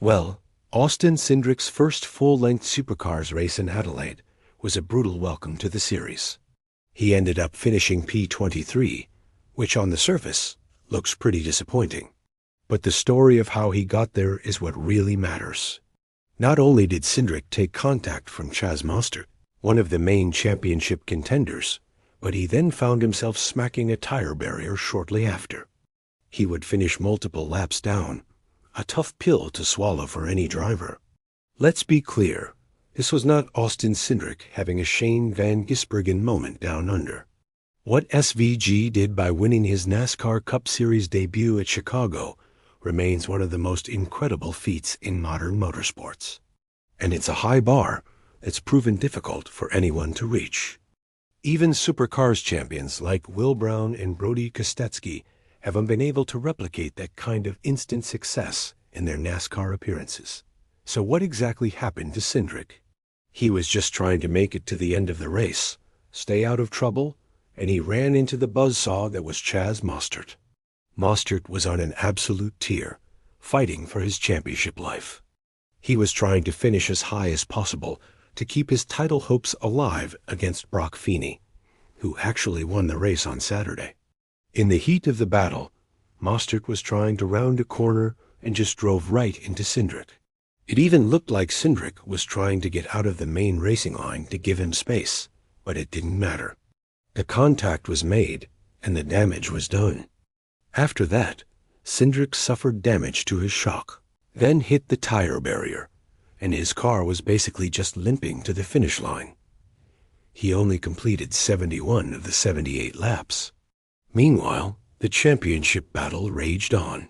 Well, Austin Cindric's first full-length supercars race in Adelaide was a brutal welcome to the series. He ended up finishing P23, which on the surface looks pretty disappointing. But the story of how he got there is what really matters. Not only did Cindric take contact from Chaz Mostert, one of the main championship contenders, but he then found himself smacking a tire barrier shortly after. He would finish multiple laps down, a tough pill to swallow for any driver. Let's be clear, this was not Austin Cindric having a Shane Van Gisbergen moment down under. What SVG did by winning his NASCAR Cup Series debut at Chicago remains one of the most incredible feats in modern motorsports. And it's a high bar that's proven difficult for anyone to reach. Even supercars champions like Will Brown and Brodie Kostecki haven't been able to replicate that kind of instant success in their NASCAR appearances. So what exactly happened to Cindric? He was just trying to make it to the end of the race, stay out of trouble, and he ran into the buzzsaw that was Chaz Mostert. Mostert was on an absolute tear, fighting for his championship life. He was trying to finish as high as possible to keep his title hopes alive against Broc Feeney, who actually won the race on Saturday. In the heat of the battle, Mostert was trying to round a corner and just drove right into Cindric. It even looked like Cindric was trying to get out of the main racing line to give him space, but it didn't matter. The contact was made, and the damage was done. After that, Cindric suffered damage to his shock, then hit the tire barrier, and his car was basically just limping to the finish line. He only completed 71 of the 78 laps. Meanwhile, the championship battle raged on.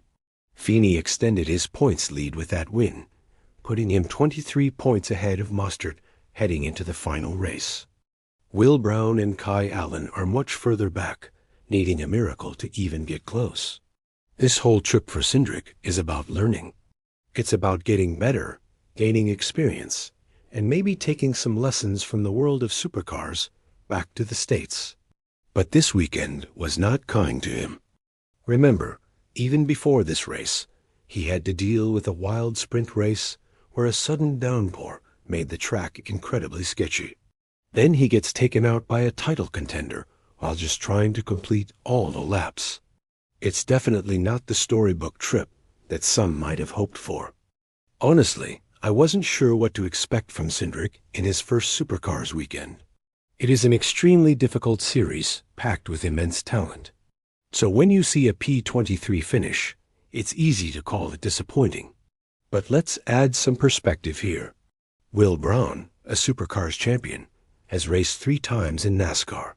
Feeney extended his points lead with that win, putting him 23 points ahead of Mostert heading into the final race. Will Brown and Kai Allen are much further back, needing a miracle to even get close. This whole trip for Cindric is about learning. It's about getting better, gaining experience, and maybe taking some lessons from the world of supercars back to the States. But this weekend was not kind to him. Remember, even before this race, he had to deal with a wild sprint race where a sudden downpour made the track incredibly sketchy. Then he gets taken out by a title contender while just trying to complete all the laps. It's definitely not the storybook trip that some might have hoped for. Honestly, I wasn't sure what to expect from Cindric in his first supercars weekend. It is an extremely difficult series packed with immense talent. So when you see a P23 finish, it's easy to call it disappointing. But let's add some perspective here. Will Brown, a supercars champion, has raced 3 times in NASCAR.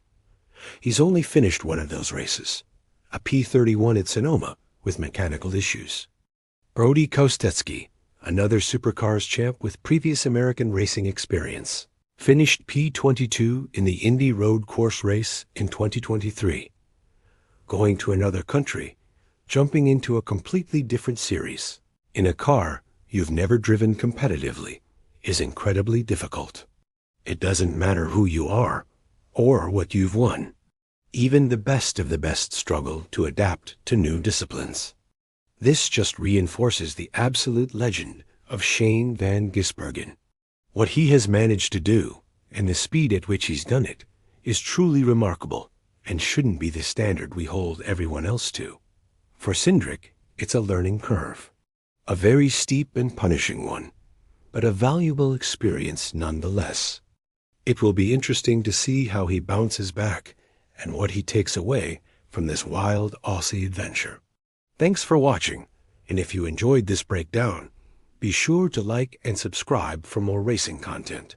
He's only finished one of those races, a P31 at Sonoma with mechanical issues. Brodie Kostecki, another supercars champ with previous American racing experience, finished P22 in the Indy Road Course race in 2023. Going to another country, jumping into a completely different series, in a car you've never driven competitively, is incredibly difficult. It doesn't matter who you are or what you've won. Even the best of the best struggle to adapt to new disciplines. This just reinforces the absolute legend of Shane Van Gisbergen. What he has managed to do, and the speed at which he's done it, is truly remarkable and shouldn't be the standard we hold everyone else to. For Cindric, it's a learning curve. A very steep and punishing one, but a valuable experience nonetheless. It will be interesting to see how he bounces back and what he takes away from this wild Aussie adventure. Thanks for watching, and if you enjoyed this breakdown, be sure to like and subscribe for more racing content.